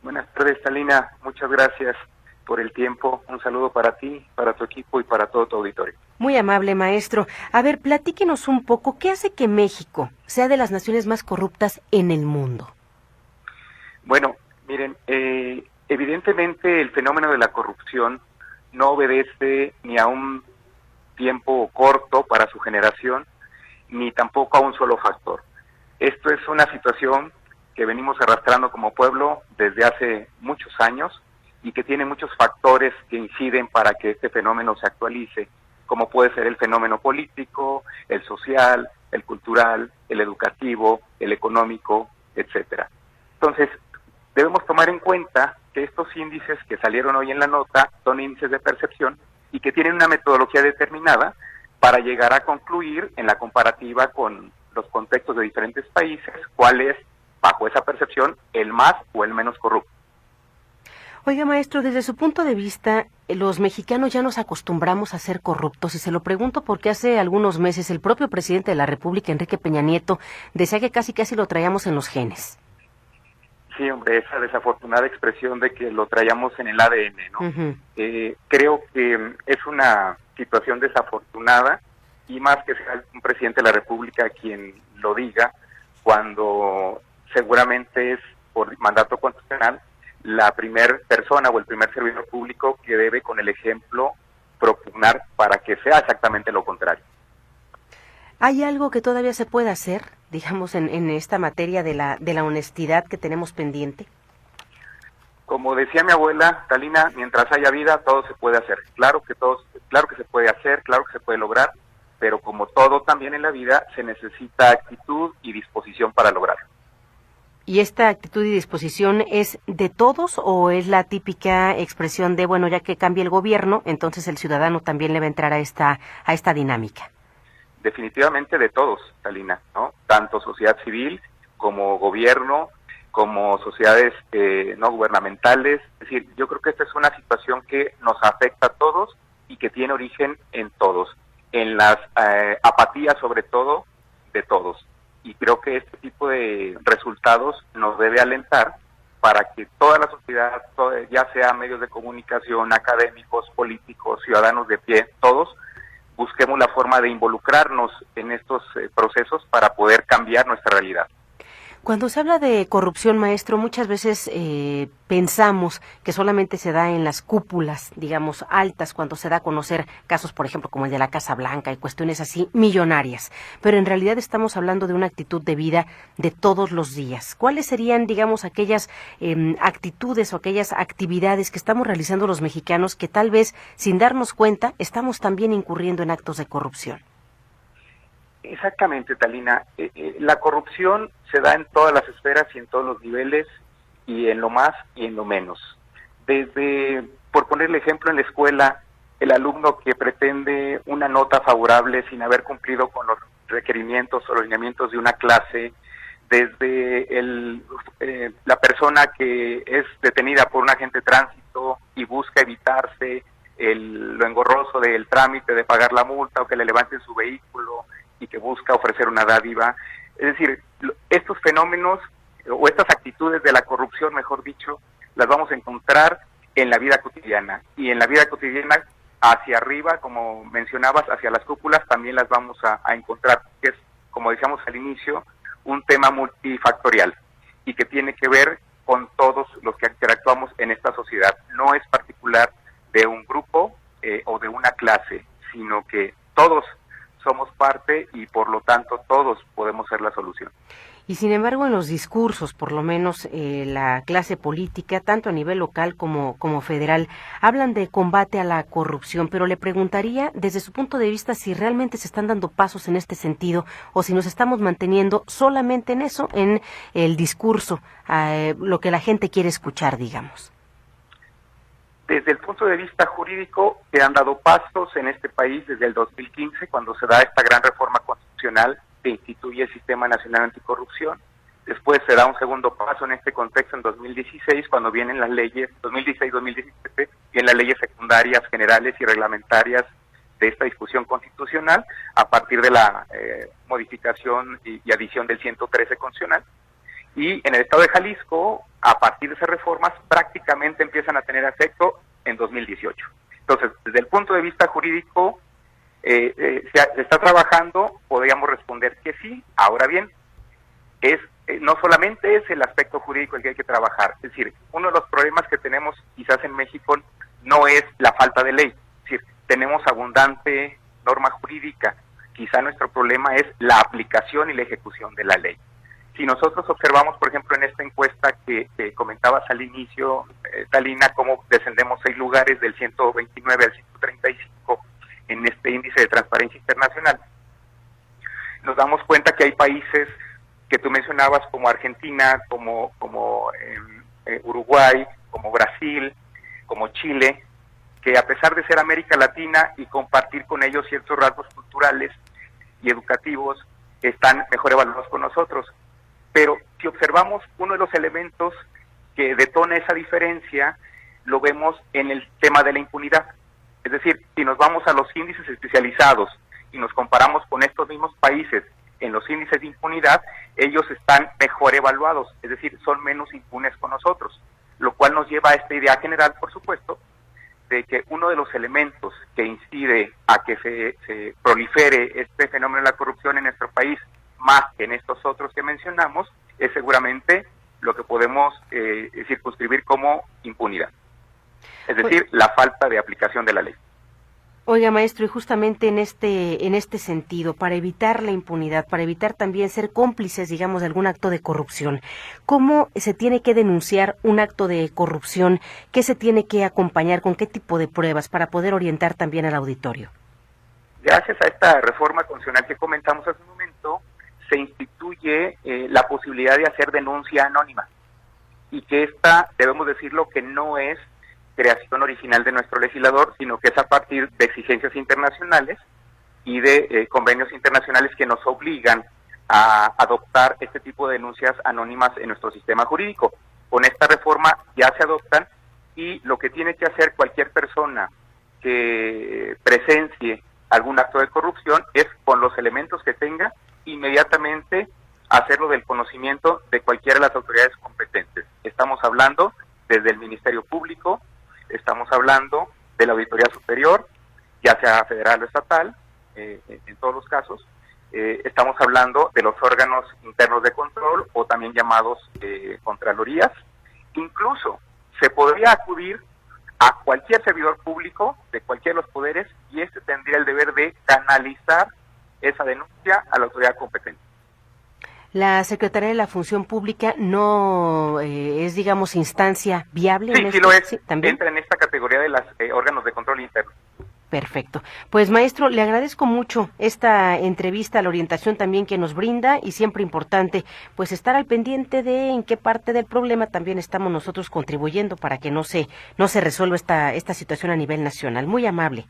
Buenas tardes, Talina. Muchas gracias por el tiempo. Un saludo para ti, para tu equipo y para todo tu auditorio. Muy amable, maestro. A ver, platíquenos un poco, ¿qué hace que México sea de las naciones más corruptas en el mundo? Bueno, miren, evidentemente el fenómeno de la corrupción no obedece ni a un tiempo corto para su generación, ni tampoco a un solo factor. Esto es una situación que venimos arrastrando como pueblo desde hace muchos años y que tiene muchos factores que inciden para que este fenómeno se actualice, como puede ser el fenómeno político, el social, el cultural, el educativo, el económico, etcétera. Entonces, debemos tomar en cuenta que estos índices que salieron hoy en la nota son índices de percepción y que tienen una metodología determinada para llegar a concluir en la comparativa con los contextos de diferentes países cuál es, bajo esa percepción, el más o el menos corrupto. Oiga, maestro, desde su punto de vista, los mexicanos ya nos acostumbramos a ser corruptos, y se lo pregunto porque hace algunos meses el propio presidente de la República, Enrique Peña Nieto, decía que casi lo traíamos en los genes. Sí, hombre, esa desafortunada expresión de que lo traíamos en el ADN, ¿no? Uh-huh. Creo que es una situación desafortunada, y más que sea un presidente de la República quien lo diga, cuando seguramente es por mandato constitucional la primer persona o el primer servidor público que debe con el ejemplo propugnar para que sea exactamente lo contrario. ¿Hay algo que todavía se pueda hacer, digamos, en esta materia de la honestidad que tenemos pendiente? Como decía mi abuela, Talina, mientras haya vida todo se puede hacer. Claro que se puede hacer, claro que se puede lograr, pero como todo también en la vida se necesita actitud y disposición para lograrlo. ¿Y esta actitud y disposición es de todos o es la típica expresión de, bueno, ya que cambie el gobierno, entonces el ciudadano también le va a entrar a esta dinámica? Definitivamente de todos, Talina, ¿no? Tanto sociedad civil como gobierno, como sociedades no gubernamentales. Es decir, yo creo que esta es una situación que nos afecta a todos y que tiene origen en todos, en las apatías sobre todo de todos. Y creo que este tipo de resultados nos debe alentar para que toda la sociedad, ya sea medios de comunicación, académicos, políticos, ciudadanos de pie, todos, busquemos la forma de involucrarnos en estos procesos para poder cambiar nuestra realidad. Cuando se habla de corrupción, maestro, muchas veces pensamos que solamente se da en las cúpulas, digamos, altas, cuando se da a conocer casos, por ejemplo, como el de la Casa Blanca y cuestiones así millonarias. Pero en realidad estamos hablando de una actitud de vida de todos los días. ¿Cuáles serían, digamos, aquellas actitudes o aquellas actividades que estamos realizando los mexicanos que tal vez, sin darnos cuenta, estamos también incurriendo en actos de corrupción? Exactamente, Talina. La corrupción se da en todas las esferas y en todos los niveles, y en lo más y en lo menos. Desde, por ponerle ejemplo, en la escuela, el alumno que pretende una nota favorable sin haber cumplido con los requerimientos o los lineamientos de una clase, desde la persona que es detenida por un agente de tránsito y busca evitarse lo engorroso del trámite de pagar la multa o que le levanten su vehículo y que busca ofrecer una dádiva. Es decir, estos fenómenos o estas actitudes de la corrupción, mejor dicho, las vamos a encontrar en la vida cotidiana. Y en la vida cotidiana, hacia arriba, como mencionabas, hacia las cúpulas, también las vamos a encontrar, que es, como decíamos al inicio, un tema multifactorial y que tiene que ver con todos los que interactuamos en esta sociedad. No es particular de un grupo o de una clase, sino que todos somos parte y por lo tanto todos podemos ser la solución. Y sin embargo, en los discursos, por lo menos la clase política, tanto a nivel local como federal, hablan de combate a la corrupción, pero le preguntaría, desde su punto de vista, si realmente se están dando pasos en este sentido o si nos estamos manteniendo solamente en eso, en el discurso, lo que la gente quiere escuchar, digamos. Desde el punto de vista jurídico, se han dado pasos en este país desde el 2015, cuando se da esta gran reforma constitucional que instituye el Sistema Nacional Anticorrupción. Después se da un segundo paso en este contexto en 2016, cuando vienen las leyes, 2016-2017, vienen las leyes secundarias, generales y reglamentarias de esta discusión constitucional, a partir de la modificación y adición del 113 constitucional. Y en el estado de Jalisco, a partir de esas reformas, prácticamente empiezan a tener efecto en 2018. Entonces, desde el punto de vista jurídico, se está trabajando, podríamos responder que sí. Ahora bien, no solamente es el aspecto jurídico el que hay que trabajar, es decir, uno de los problemas que tenemos quizás en México no es la falta de ley, es decir, tenemos abundante norma jurídica, quizá nuestro problema es la aplicación y la ejecución de la ley. Si nosotros observamos, por ejemplo, en esta encuesta que comentabas al inicio, Talina, cómo descendemos 6 lugares del 129 al 135 en este índice de transparencia internacional, nos damos cuenta que hay países que tú mencionabas como Argentina, como Uruguay, como Brasil, como Chile, que a pesar de ser América Latina y compartir con ellos ciertos rasgos culturales y educativos, están mejor evaluados con nosotros. Pero si observamos uno de los elementos que detona esa diferencia, lo vemos en el tema de la impunidad. Es decir, si nos vamos a los índices especializados y nos comparamos con estos mismos países en los índices de impunidad, ellos están mejor evaluados, es decir, son menos impunes con nosotros, lo cual nos lleva a esta idea general, por supuesto, de que uno de los elementos que incide a que se prolifere este fenómeno de la corrupción en nuestro país, más que en estos otros que mencionamos, es seguramente lo que podemos circunscribir como impunidad. Es decir, la falta de aplicación de la ley. Oiga, maestro, y justamente en este sentido, para evitar la impunidad, para evitar también ser cómplices, digamos, de algún acto de corrupción, ¿cómo se tiene que denunciar un acto de corrupción? ¿Qué se tiene que acompañar? ¿Con qué tipo de pruebas para poder orientar también al auditorio? Gracias a esta reforma constitucional que comentamos hace un momento, se instituye la posibilidad de hacer denuncia anónima, y que esta, debemos decirlo, que no es creación original de nuestro legislador, sino que es a partir de exigencias internacionales y de convenios internacionales que nos obligan a adoptar este tipo de denuncias anónimas en nuestro sistema jurídico. Con esta reforma ya se adoptan, y lo que tiene que hacer cualquier persona que presencie algún acto de corrupción es, con los elementos que tenga, inmediatamente hacerlo del conocimiento de cualquiera de las autoridades competentes. Estamos hablando desde el Ministerio Público, estamos hablando de la Auditoría Superior, ya sea federal o estatal, en todos los casos. Estamos hablando de los órganos internos de control, o también llamados contralorías. Incluso se podría acudir a cualquier servidor público de cualquiera de los poderes, y este tendría el deber de canalizar esa denuncia a la autoridad competente. ¿La Secretaría de la Función Pública no es, digamos, instancia viable? Sí, sí lo es. ¿Sí? ¿También? Entra en esta categoría de los órganos de control interno. Perfecto. Pues, maestro, le agradezco mucho esta entrevista, la orientación también que nos brinda, y siempre importante, pues, estar al pendiente de en qué parte del problema también estamos nosotros contribuyendo para que no se resuelva esta situación a nivel nacional. Muy amable.